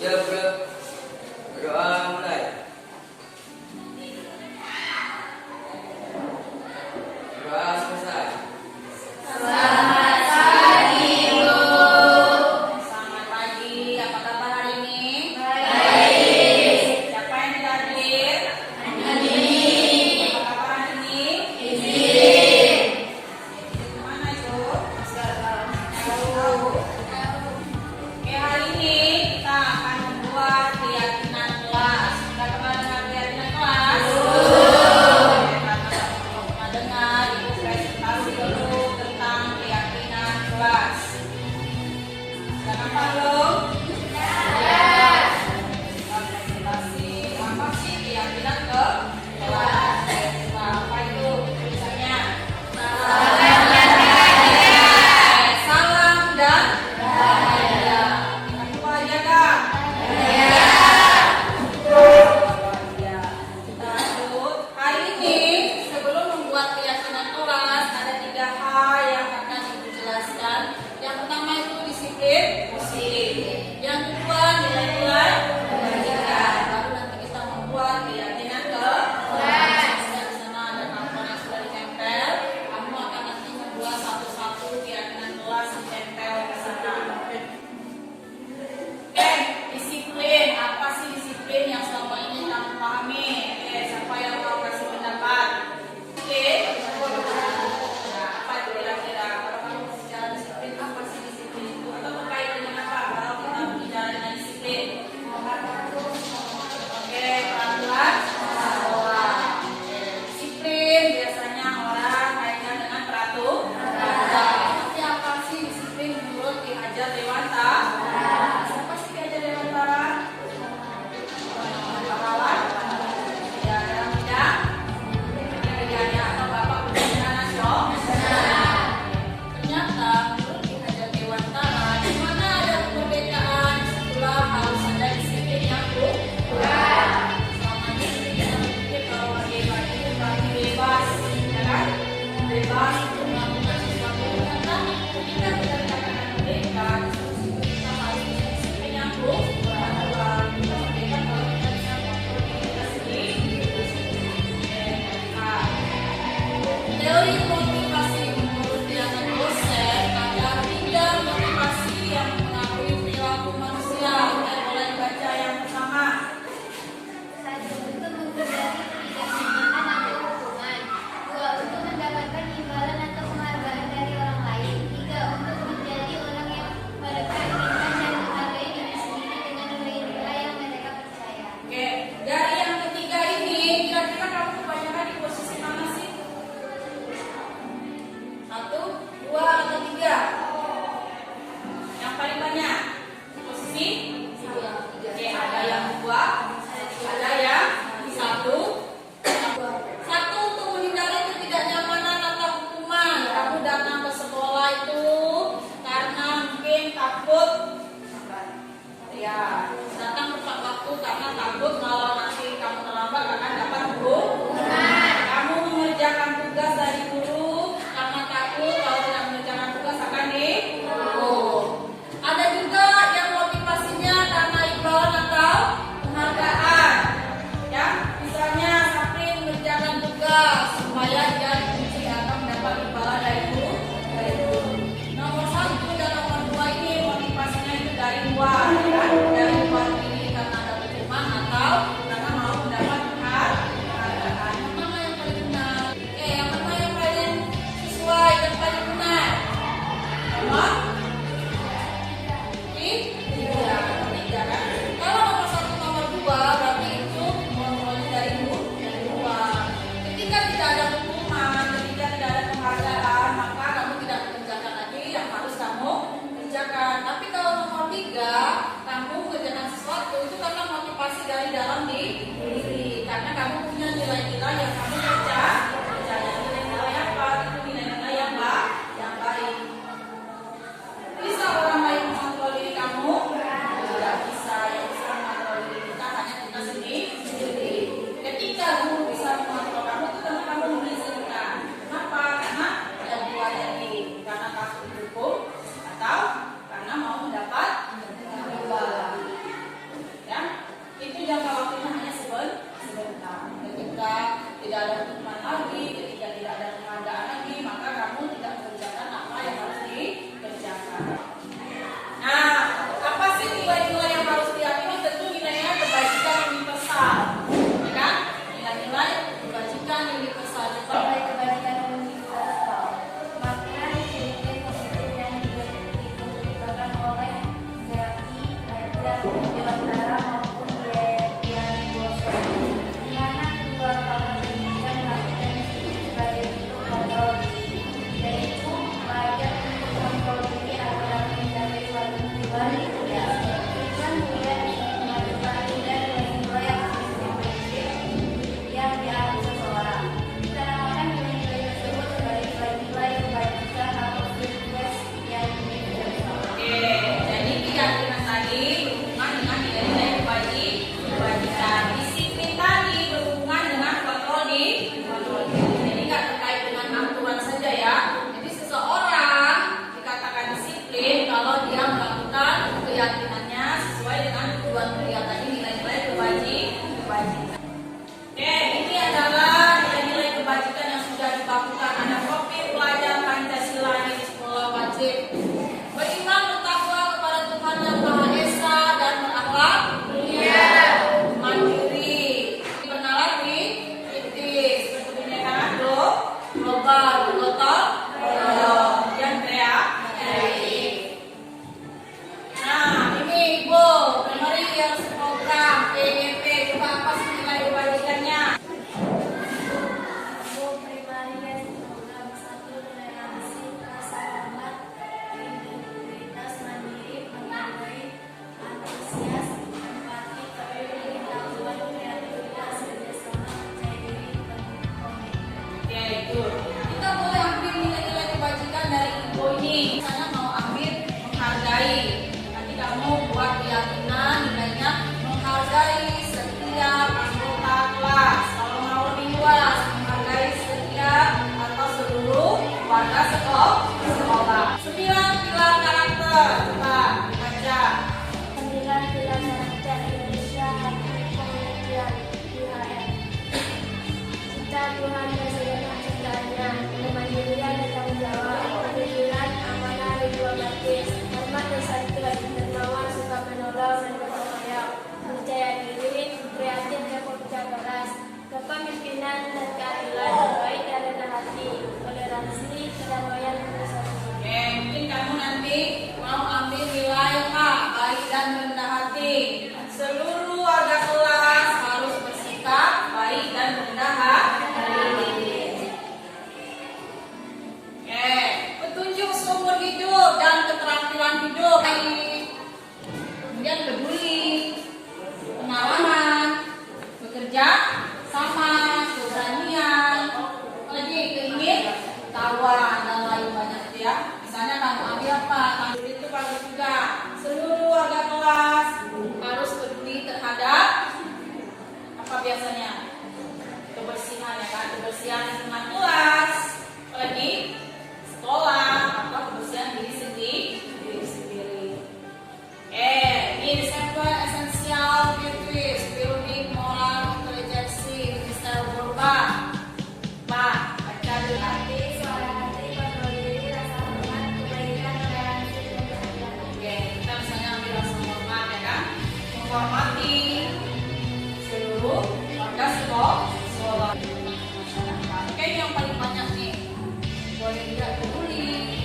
Ya, bro. Berdoa mulai. Berdoa selesai. Selamat pagi, Bu. Selamat pagi. Apa kabar hari ini? Baik. Siapa yang tidak hadir? Hadir. Apa kabar hari ini? Izin. Mana itu? Tahu. Oke, hari ini kita akan membuat keyakinan kelas. Kita pernah dengar keyakinan kelas? Karena belum pernah dengar, Ibu presentasi dulu tentang keyakinan kelas. Sudah nampak belum? Sudah. Kita presentasi apa sih keyakinan ke kelas? Nah, apa itu tulisannya? Salam dan bahagia. Kita bahagia kan? Bahagia. Kita lanjut. Hari ini sebelum membuat keyakinan kelas ada 3 hal yang akan Ibu jelaskan. Yang pertama itu disiplin musik. Yang kedua nilai-nilai kebajikan. Baru nanti kita membuat keyakinan kelas. Di sana ada karton yang sudah ditempel. Kamu akan nanti membuat satu-satu keyakinan kelas ditempel ke sana. Disiplin. Apa sih disiplin yang selama ini kamu pahami? Siapa yang mau kasih pendapat? Nah, apa itu kira-kira? Kalau kamu bicara disiplin, apa sih disiplin itu? Atau terkait dengan apa? Kalau kita bicara dengan disiplin. Oke, peraturan sekolah. Disiplin biasanya orang kaitkan dengan peraturan. Tapi apa sih disiplin menurut Ki Hajar Dewantara? Siapa sih Ki Hajar Dewantara? Pahlawan. Ya, dalam bidang kerjanya atau Bapak Pembinaan Nasional. Ternyata menurut Ki Hajar Dewantara, di mana ada kemerdekaan, itulah harus ada disiplin yang kuat. Selama ini kita berpikir kalau merdeka itu berarti bebas, ya kan? Bebas untuk melakukan sesuatu karena kita tidak dikatakan merdeka, justru kita harus punya disiplin yang kuat. Kita merdeka kalau kita bisa mengatur diri kita sendiri. Teori motivasi menurut Diana dosen ada 3 motivasi yang mengakui perilaku manusia. Kita boleh baca yang pertama. 1. Untuk menghindari ketidaknyamanan atau hukuman. 2. Untuk mendapatkan imbalan atau penghargaan dari orang lain. 3. Untuk menjadi orang yang mereka inginkan dan menghargai diri sendiri dengan nilai-nilai yang mereka percaya. Oke, dari yang ketiga ini kira-kira kamu kebanyakan di posisi mana sih? 1, 2, atau 3? Yang paling banyak posisi? 3. Oke, ada yang 2, ada yang 1. 1 untuk menghindari ketidaknyamanan atau hukuman. Kamu datang ke sekolah itu karena mungkin takut, ya, datang tepat waktu karena takut kalau nanti kamu terlambat akan dapat hukuman. Kamu mengerjakan tugas dari guru karena takut kalau tidak mengerjakan tugas akan dihukum. Ada juga yang motivasinya karena imbalan atau penghargaan. Ya, misalnya Sapri mengerjakan tugas supaya dia dipuji atau mendapat imbalan dari guru. Nomor 1 dan nomor 2 ini motivasinya itu dari luar, ya kan? Dari menghormati seluruh warga sekolah. Oke, yang paling banyak nih, boleh tidak peduli,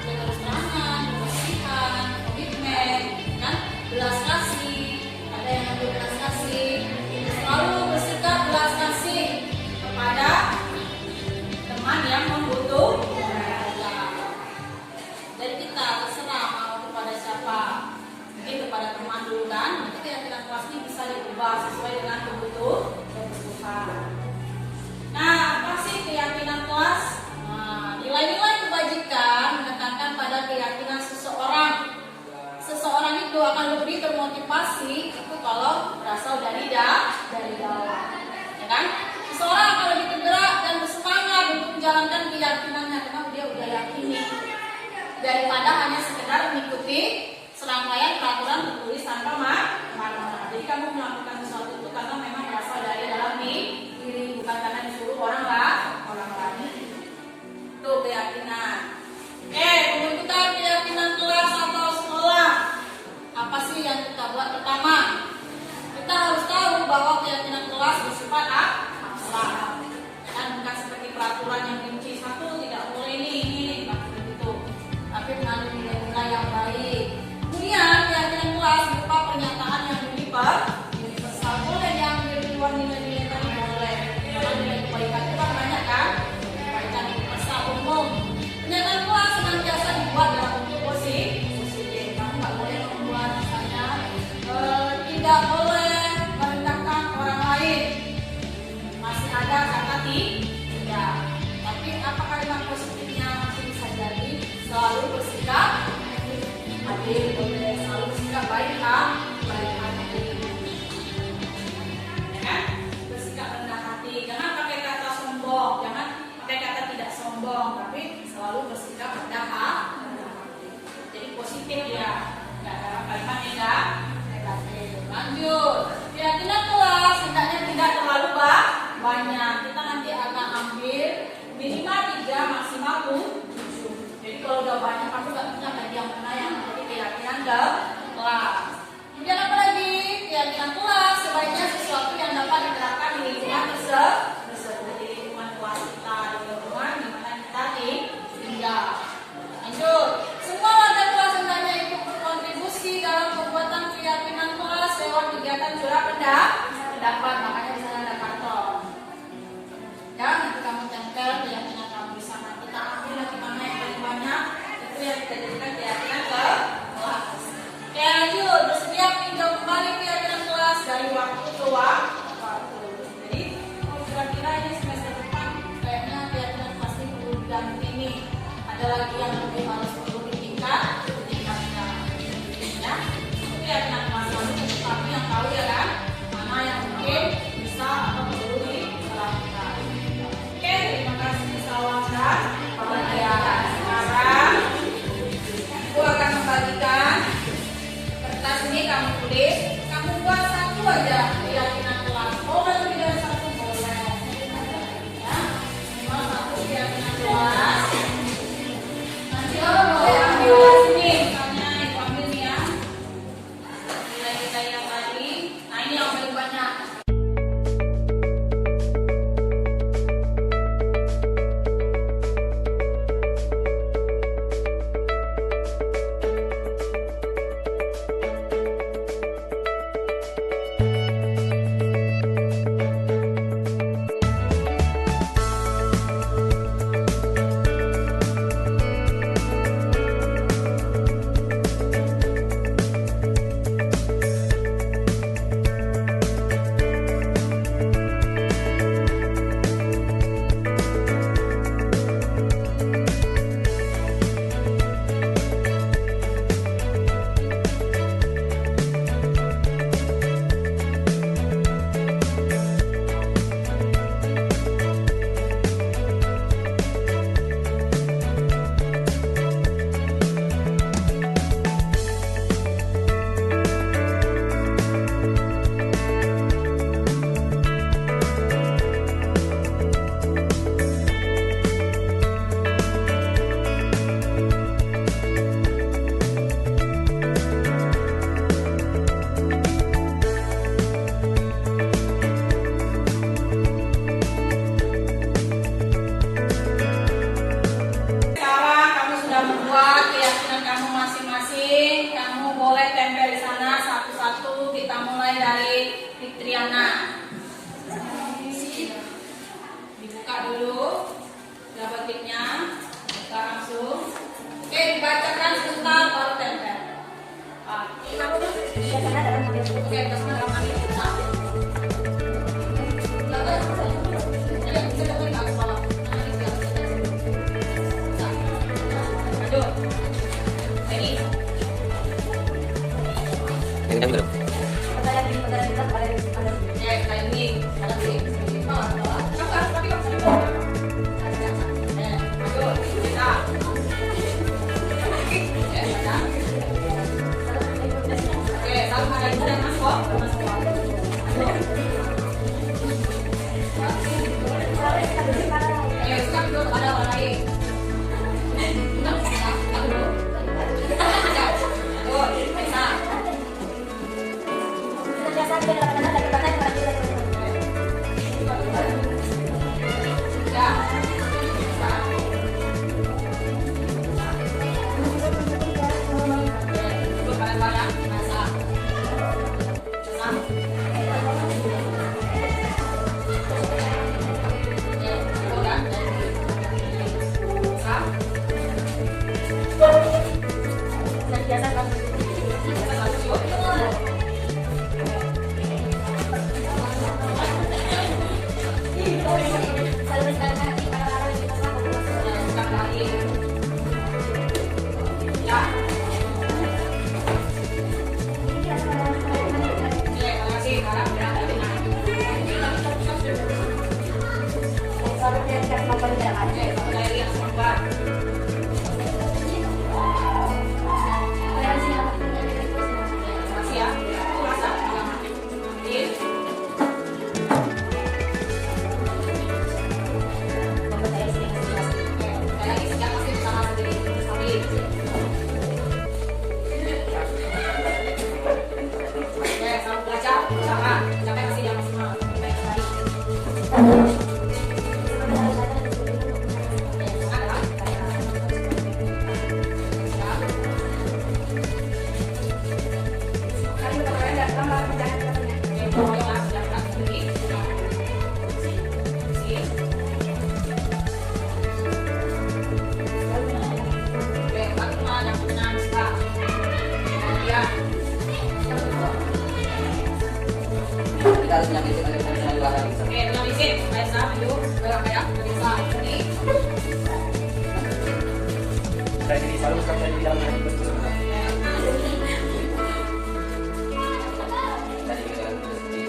jaga keselamatan, kebersihan, komitmen, kan? Belas kasih, ada yang ambil belas kasih, selalu bersikap belas kasih kepada teman yang membutuhkan. Jadi kita terserah mau kepada siapa, mungkin kepada teman dulu kan, nanti keyakinan kelas ini bisa diubah sesuai dengan kebutuhan. Nah, apa sih keyakinan kelas? Nah, nilai-nilai kebajikan menekankan pada keyakinan seseorang. Seseorang itu akan lebih termotivasi itu kalau berasal dari dalam, ya kan? Seseorang akan lebih tergerak dan bersemangat untuk menjalankan keyakinannya karena dia udah yakini daripada hanya sekedar mengikuti serangkaian peraturan tertulis tanpa makna. Jadi kamu melakukan sesuatu itu karena memang berasal dari dalam diri, bukan karena disuruh orang lain. Itu keyakinan. Pembentukan keyakinan kelas atau sekolah. Apa sih yang kita buat pertama? Kita harus tahu bahwa keyakinan kelas bersifat abstrak. Dan bukan seperti peraturan yang rinci, satu tidak boleh ini, begitu. Tapi mengandung nilai-nilai yang baik. Kemudian keyakinan kelas berupa pernyataan yang universal. Boleh diambil di luar nilai-nilai tadi, boleh. Karena nilai kebaikan itu kan banyak kan? Kebaikan universal umum. Pernyataan kelas senantiasa dibuat dalam bentuk positif. Kamu nggak boleh membuat misalnya tidak boleh merendahkan orang lain. Masih ada kata tidak. Tapi apa kalimat positifnya masih bisa jadi selalu bersikap adil, boleh selalu bersikap baik hati. Ya kan? Bersikap rendah hati. Jangan pakai kata sombong, jangan pakai kata tidak sombong, tapi selalu bersikap rendah hati. Jadi positif ya. Enggak ada kalimat negatif. Lanjut. Keyakinan kelas hendaknya tidak terlalu banyak. Kita nanti akan ambil minimal 3, maksimal 7. Jadi kalau udah banyak kamu nggak punya lagi yang mana yang menjadi keyakinan kelas. Kemudian apa lagi? Keyakinan kelas sebaiknya sesuatu yang dapat diterapkan di lingkungan tersebut, di lingkungan kelas kita, di lingkungan di mana kita tinggal. Lanjut. Semua warga kelas hendaknya ikut berkontribusi dalam pembuatan keyakinan kelas lewat kegiatan curah pendapat. Makanya di sana ada kantor. Ya, nanti kamu tempel keyakinan kamu di sana. Kita ambil lagi mana yang paling banyak, itu yang kita jadikan keyakinan kelas. Oke, lanjut. Bersedia meninjau kembali keyakinan kelas dari waktu ke waktu. Jadi, kira-kira ini semester depan kayaknya keyakinan kelas ini perlu diganti ini. Ada lagi yang lebih harus perlu ditingkatkan. Ya, itu keyakinan kelas lalu, tapi yang tahu ya kan, mana yang mungkin bisa atau perlu diterapkan. Oke, terima kasih. Salam dan pengertian. Sekarang aku akan membagikan kertas ini, kamu tulis, kamu buat satu aja keyakinan kelas. Boleh lebih dari satu, boleh. Ya, minimal satu keyakinan kelas. Nanti Fitriana. Dibuka dulu batiknya, buka langsung. Oke, dibacakan sebentar baru tempel. Oke, terus mengambil kita. Yang belum. Kita harus menyakiti dengan belakang. Oke, menyakiti. Baiklah, yuk. Berapa ya? Bisa. Ini. Jadi selalu sampai di dalam hati betul. Tadi kita kan terus di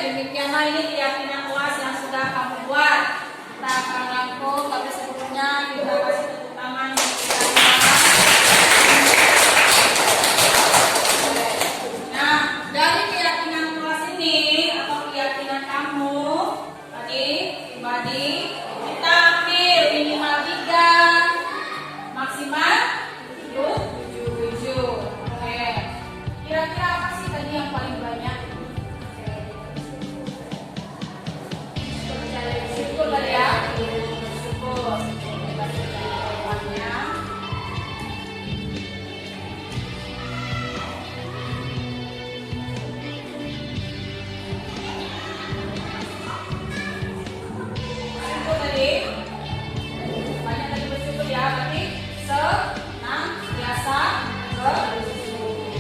demikianlah ini keyakinan puas yang sudah kamu buat. Kita akan rangkum, tapi sebelumnya kita kasih tepuk tangan. Nah, dari keyakinan puas ini atau keyakinan kamu tadi pribadi, kita ambil minimal 3, maksimal 7. Oke, kira-kira apa sih tadi yang paling banyak? Syukur kali ya. Syukur. Syukur tadi. Banyak tadi bersyukur ya. Berarti senang, biasa, bersyukur.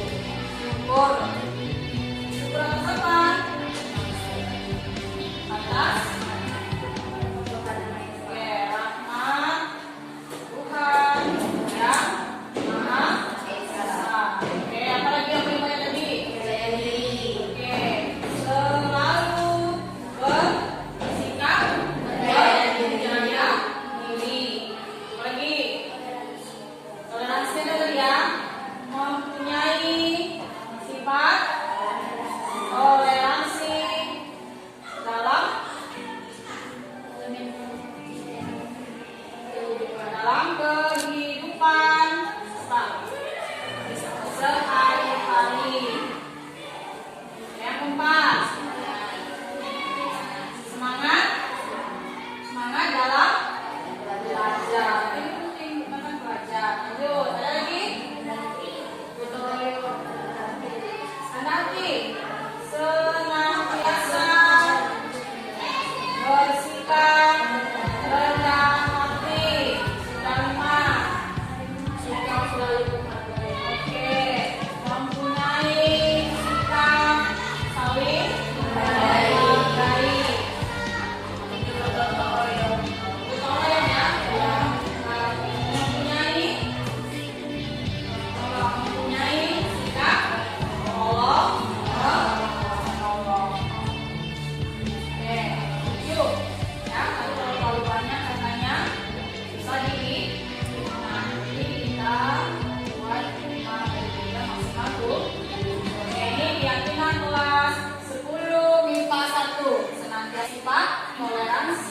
Syukur atas apa? Atas rahmat Tuhan yang Maha Esa. Oke, apa lagi yang paling banyak tadi? Oke, selalu bersikap percaya diri. Apa lagi? Toleransi ada tadi ya. Mempunyai sifat toleransi dalam kehidupan sehari-hari. Yang keempat, semangat dalam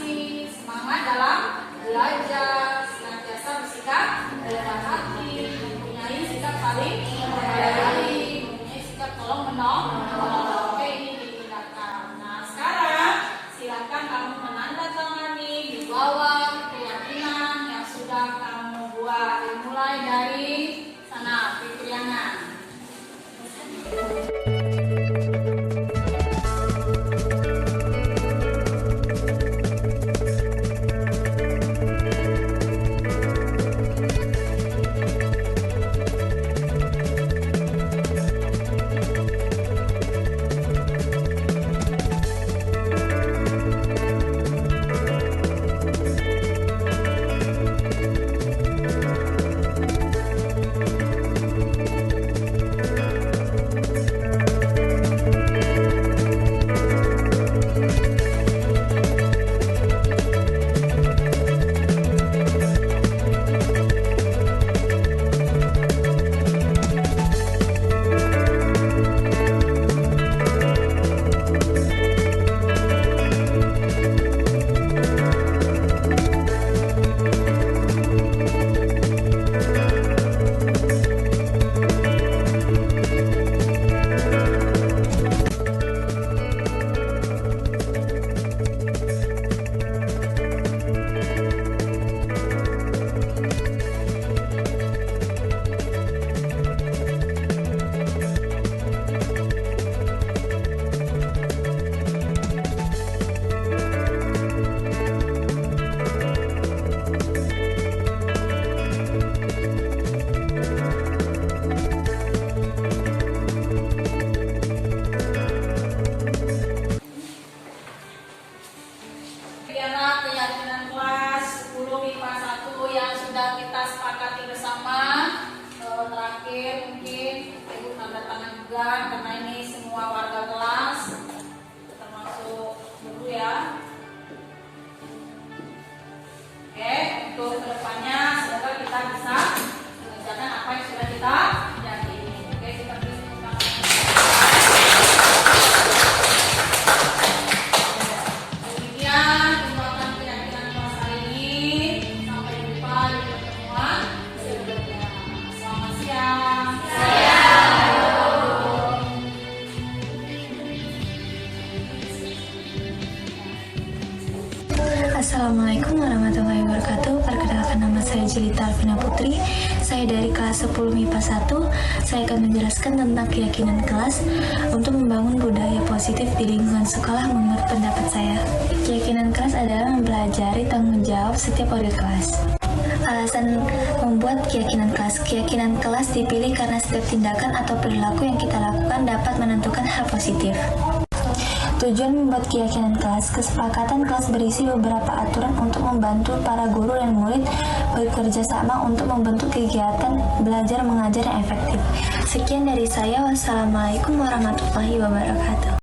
masih semangat dalam belajar, senantiasa bersikap rendah hati, mempunyai sikap saling menghargai, mempunyai sikap tolong menolong. Oke, ini ditingkatkan. Nah, sekarang silakan kamu menandatangani di bawah keyakinan yang sudah kamu buat. Dimulai dari sana, Fitriana. Lihatlah keyakinan kelas 10 MIPA 1 yang sudah kita sepakati bersama. Terakhir mungkin Ibu tanda tangan juga karena ini semua warga kelas termasuk guru ya. Oke, untuk kedepannya semoga kita bisa mengerjakan apa yang sudah kita yakini. Oke, kita beri tepuk tangan. Demikian pembuatan keyakinan kelas hari ini. Sampai jumpa di pertemuan berikutnya. Selamat siang. Assalamualaikum warahmatullahi wabarakatuh. Perkenalkan, nama saya Jelita Alvina Putri. Saya dari kelas 10 MIPA 1. Saya akan menjelaskan tentang keyakinan kelas untuk membangun budaya positif di lingkungan sekolah menurut pendapat saya. Keyakinan kelas adalah mempelajari tanggung jawab setiap warga kelas. Alasan membuat keyakinan kelas dipilih karena setiap tindakan atau perilaku yang kita lakukan dapat menentukan hal positif. Tujuan membuat keyakinan kelas, kesepakatan kelas berisi beberapa aturan untuk membantu para guru dan murid bekerja sama untuk membentuk kegiatan belajar mengajar yang efektif. Sekian dari saya. Wassalamualaikum warahmatullahi wabarakatuh.